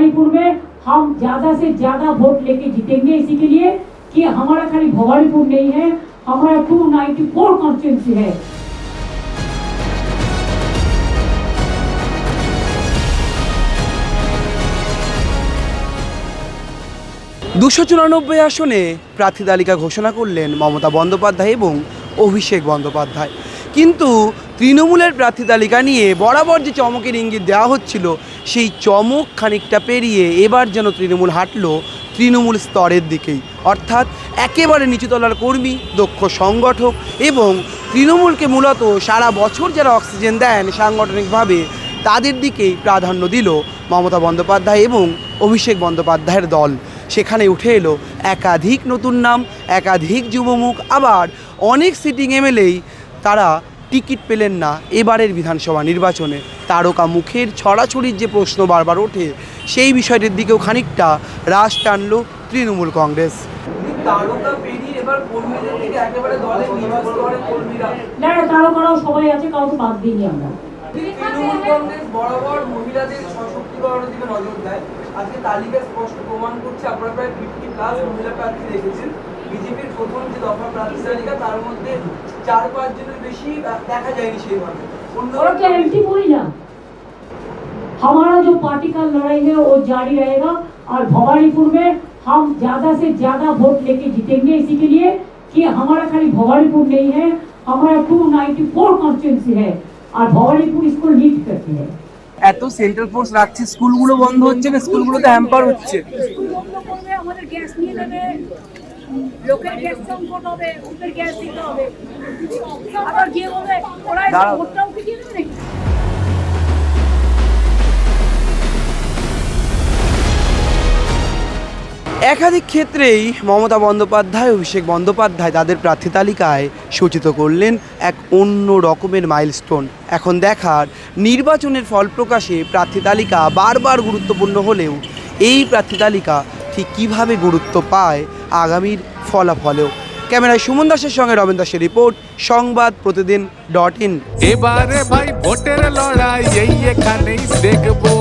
भवानीपुर में हम ज्यादा से ज्यादा वोट लेके जीतेंगे, इसी के लिए कि हमारा खाली भवानीपुर नहीं है, हमारा 294 कॉन्स्टिट्यूंसी है। দুশো 294 আসনে প্রার্থী তালিকা ঘোষণা করলেন মমতা বন্দ্যোপাধ্যায় এবং অভিষেক বন্দ্যোপাধ্যায়। কিন্তু তৃণমূলের প্রার্থী তালিকা নিয়ে বরাবর যে চমকের ইঙ্গিত দেওয়া হচ্ছিল, সেই চমক খানিকটা পেরিয়ে এবার যেন তৃণমূল হাঁটল তৃণমূল স্তরের দিকেই, অর্থাৎ একেবারে নিচুতলার কর্মী, দক্ষ সংগঠক এবং তৃণমূলকে মূলত সারা বছর যারা অক্সিজেন দেন সাংগঠনিকভাবে, তাদের দিকেই প্রাধান্য দিল মমতা বন্দ্যোপাধ্যায় এবং অভিষেক বন্দ্যোপাধ্যায়ের দল। সেখানে উঠে এলো একাধিক নতুন নাম, একাধিক যুবমুখ, আবার অনেক সিটিং এমএলএই তারা টিকিট পেলেন না এবারের বিধানসভা নির্বাচনে। তারকা মুখের ছড়াছড়ির যে প্রশ্ন বারবার ওঠে, সেই বিষয়টির দিকেও খানিকটা রাশ টানল তৃণমূল কংগ্রেস। তারকারাও সবাই আছে, কাউকে বাদ দিইনি আমরা। তৃণমূল কংগ্রেস বরাবর মহিলাদের সশক্তিকরণের দিকে নজর দেয়। আজকে তালিকা স্পষ্ট প্রমাণ করছে, আপনারা প্রায় 50+ মহিলা প্রার্থী রেখেছেন। বিজেপির প্রথম যে দফা প্রার্থী তালিকা, তার মধ্যে 4-5 জনের বেশি দেখা যায়নি সেইভাবে। हमारा जो पार्टी का लड़ाई है वो जारी रहेगा और भवानीपुर में हम ज्यादा से ज्यादा वोट लेके जीतेंगे, इसी के लिए कि हमारा खाली भवानीपुर नहीं है, हमारा 294 कॉन्स्टिट्यूंसी है और भवानीपुर इसको लीड करती है। এত সেন্ট্রাল ফোর্স রাখছে, স্কুলগুলো বন্ধ হচ্ছে না, স্কুলগুলোতে হ্যাম্পার হচ্ছে। আমাদের গ্যাস নিয়ে নেবে, লোকের গ্যাস সংকট হবে, ওদের গ্যাস দিতে হবে, আবার গিয়ে বলবে ওরা ভোটটাও কি দিয়ে দেবে নাকি? একাধিক ক্ষেত্রেই মমতা বন্দ্যোপাধ্যায়, অভিষেক বন্দ্যোপাধ্যায় তাদের প্রার্থী তালিকায় সূচিত করলেন এক অন্য রকমের মাইলস্টোন। এখন দেখার নির্বাচনের ফল প্রকাশে প্রার্থী তালিকা বারবার গুরুত্বপূর্ণ হলেও এই প্রার্থী তালিকা ঠিক কীভাবে গুরুত্ব পায় আগামীর ফলাফলেও। ক্যামেরায় সুমন দাসের সঙ্গে রবীন দাসের রিপোর্ট, সংবাদ প্রতিদিন.in। এবারে ভাই ভোটের লড়াই এই এখানেই দেখবো।